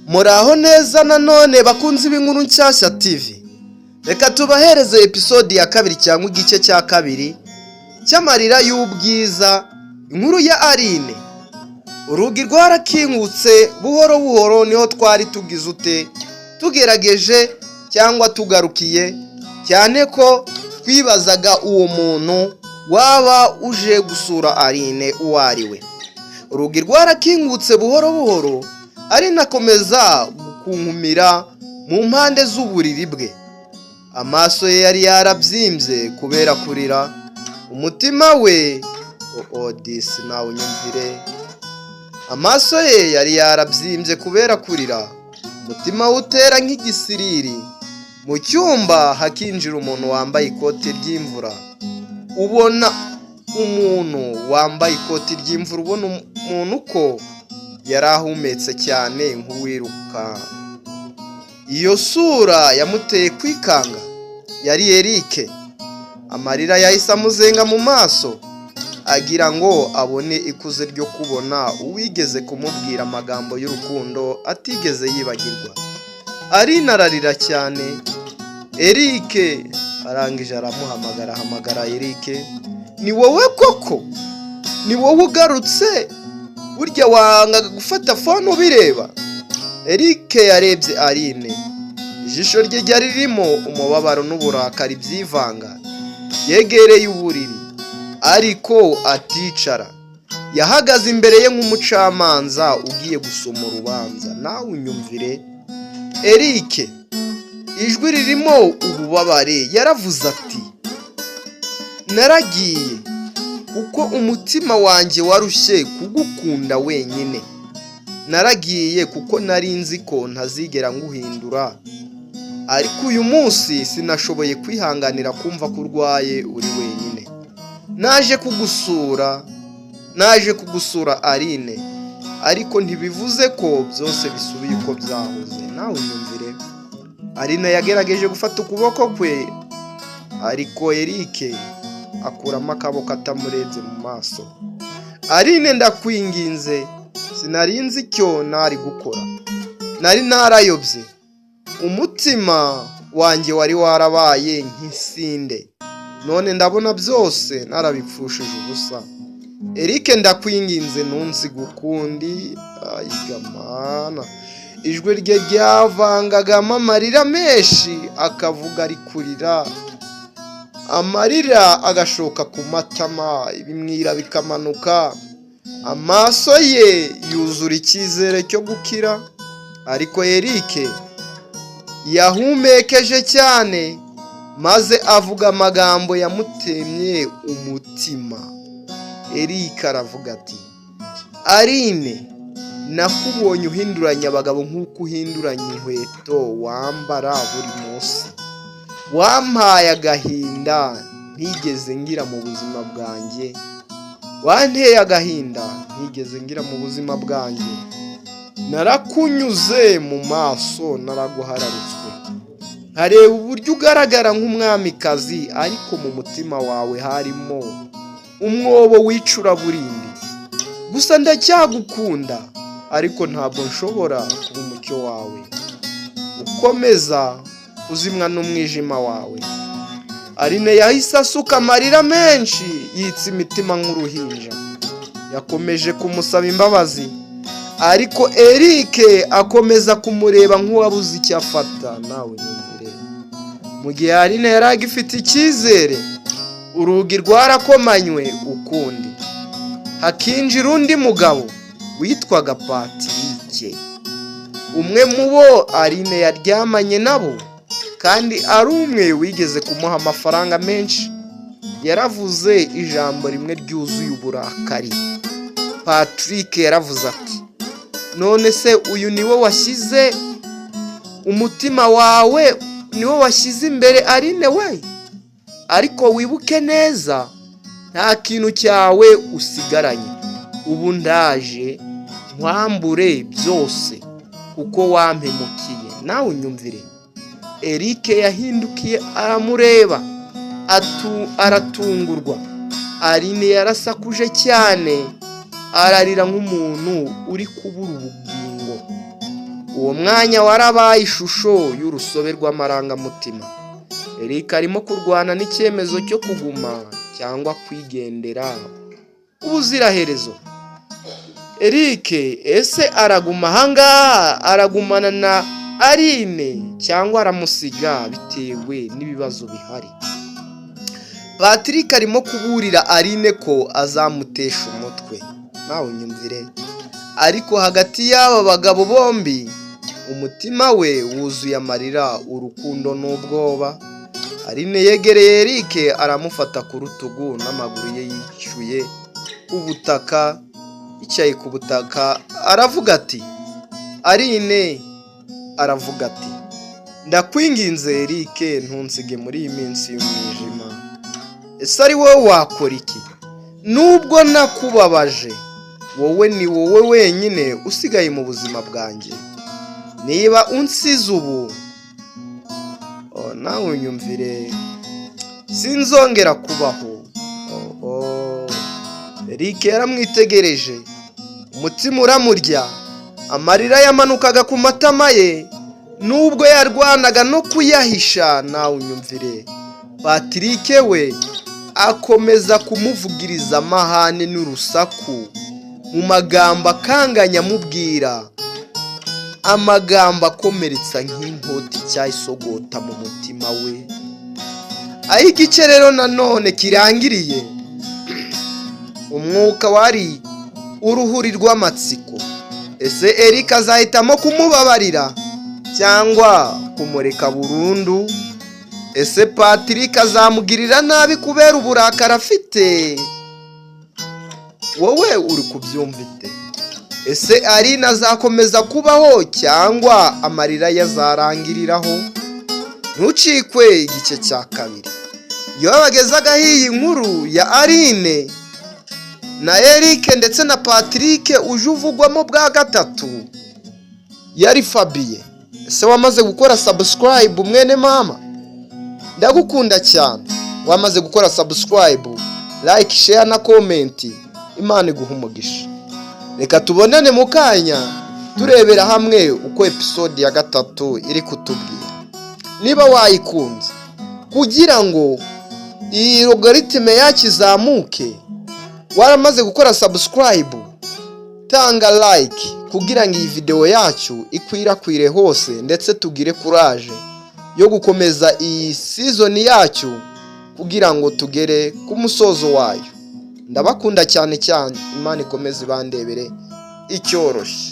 Muraho neza nanone bakunzi b'inkuru nshyashya TV. Reka tubahereze episode ya kabiri cyangwa igice cya kabiri cy'amarira y'ubwiza, inkuru ya Aline. Urugi rwarakingutse buhoro buhoro, niho twari tugize ute tugerageje cyangwa tugarukiye, cyane ko twibazaga uwo muntu waba uje gusura Aline uwo ari we. Urugi rwarakingutse buhoro buhoro, Aline akomeza gukunkumira mu mpande z'uburiri bwe. Amaso ye yari yarabyimbye kubera kurira, umutima we disi nawe unyumvire. Amaso ye yari yarabyimbye kubera kurira, umutima we utera nk'igisiriri. Mu cyumba hakinjira umuntu wambaye ikoti ry'imvura. Ubona umuntu wambaye ikoti ry'imvura, ubona umuntu ko yari ahumetse cyane nk'uwiruka. Iyo sura yamuteye kwikanga. Yari Eric. Amarira yahise amuzenga mu maso, agira ngo abone ikuze ryo kubona uwigeze kumubwira amagambo y'urukundo atigeze yibagirwa. Aline ararira cyane. Eric arangije aramuhamagara. Ahamagara Eric. Ni wowe koko? Ni wowe ugarutse? Burya wangaga gufata phone ubireba? Eric yarebye Aline. Ijisho rye ryari ririmo umubabaro n'uburakari byivanga. Yegereye uburiri ariko aticara. Yahagaze imbere ye nk'umucamanza ugiye gusoma urubanza. Nawe unyumvire. Eric, ijwi ririmo ububabare, yaravuze ati, naragiye kuko umutima wanjye warushye kugukunda wenyine. Naragiye kuko nari nzi ko ntazigera nguhindura, ariko uyu munsi sinashoboye kwihanganira kumva ko urwaye uri wenyine. Naje kugusura Aline, ariko ntibivuze ko byose bisubiye uko byahoze. Nawe unyumvire. Aline yagerageje gufata ukuboko kwe, ariko Eric akuramo akaboko atamurebye mu maso. Aline, ndakwinginze, sinarinzi icyo nari gukora. Nari narayobye. Umutima wanjye wari warabaye nk'isinde. None ndabona byose narabipfushije ubusa. Eric, ndakwinginze ntunsiga ukundi. Ayigamana. Ijwi rye ryavangagamo amarira menshi, akavuga ari kurira. Amarira agashoka ku matama, ibimwira bikamanuka. Amaso ye yuzura icyizere cyo gukira, ariko Eric yahumekeje cyane maze avuga amagambo yamutemye umutima. Eric aravuga ati, Aline, nakubonye uhinduranya abagabo nk'uko uhinduranya inkweto wambara buri munsi. Wampaye agahinda ntigeze ngira mu buzima bwanjye. Wanteye agahinda ntigeze ngira mu buzima bwanjye. Narakunyuze mu maso, naraguhararutswe. Nkareba uburyo ugaragara nk'umwamikazi, ariko mu mutima wawe harimo umwobo w'icuraburindi. Gusa ndacyagukunda, ariko ntabwo nshobora kuba umucyo wawe. Ukomeza uzimwa n'umwijima wawe. Aline yahise asuka amarira menshi, yitsa imitima nk'uruhinja. Yakomeje kumusaba imbabazi, ariko Eric akomeza kumureba nk'uwabuze icyo afata. Nawe nyumvire. Mu gihe Aline yari agifite icyizere, urugi rwarakomanywe ukundi. Hakinjira undi mugabo witwaga Patrick. Umwe mu bo Aline yaryamanye nabo, kandi ari umwe wigeze kumuha amafaranga menshi. Yaravuze ijambo rimwe ryuzuye uburakari. Patrick yaravuze ati, none se uyu niwe washyize umutima wawe, niwe washyize imbere Aline we? Ariko wibuke neza, nta kintu cyawe usigaranye. Ubu ndaje nkwambure byose kuko wampemukiye. Nawe unyumvire. Eric yahindukiye aramureba, aratungurwa. Aline yarasakuje cyane, ararira nk'umuntu uri kubura ubugingo. uwo mwanya warabaye ishusho y'urusobe rw'amarangamutima. Eric arimo kurwana n'icyemezo cyo kuguma cyangwa kwigendera ubuziraherezo. Eric ese araguma ahangaha, aragumana na Aline cyangwa aramusiga bitewe n'ibibazo bihari? Patrick arimo kuburira Aline ko azamutesha umutwe, nawe unyumvire. Ariko hagati y'aba bagabo bombi umutima we wuzuye amarira, urukundo n'ubwoba. Aline yegereye Eric aramufata ku rutugu n'amaguru ye yicuye ubutaka, yicaye ku butaka. Aravuga ati, Aline aravuga ati, ndakwinginze Eric, ntunsige muri iyi minsi y'umwijima. Ese ari wowe wakora iki? Nubwo nakubabaje, wowe ni wowe wenyine usigaye mu buzima bwanjye. Niba unsize ubu, nawe unyumvire, sinzongera kubaho. Eric yaramwitegereje, umutima uramurya, amarira yamanukaga ku matama ye nubwo yarwanaga no kuyahisha. Nawe unyumvire, Patrick we akomeza kumuvugiriza amahane n'urusaku mu magambo akanganya amubwira, amagambo akomeretsa nk'inkota icyayisogota mu mutima we. Aho igice rero nanone kirangiriye, umwuka wari uruhuri rw'amatsiko. Ese Eric azahitamo kumubabarira cyangwa kumureka burundu? Ese Patrick azamugirira nabi kubera uburakari afite? Wowe uri kubyumva ute? Ese Aline azakomeza kubaho cyangwa amarira yazarangiriraho? Ntucikwe igice cya kabiri. Iyo bagezaga iyi nkuru ya Aline na Eric ndetse na Patrick, uje uvugwamo bwa gatatu yari Fabien. Ese wamaze gukora subscribe mwene mama? Ndagukunda cyane. Wamaze gukora subscribe, like, share na comment. Imana iguha umugisha. Reka tubonane mu kanya turebera hamwe uko episode ya gatatu iri kutubwira. Niba wayikunze, kugira ngo iyi logarithme yacu izamuke, waramaze gukora subscribe, tanga like kugira ngo iyi video yacu ikwirakwire hose, ndetse tugire courage yo gukomeza iyi season yacu kugira ngo tugere ku musozo wayo. Ndabakunda cyane cyane. Imana ikomeze ibandebere icyoroshye.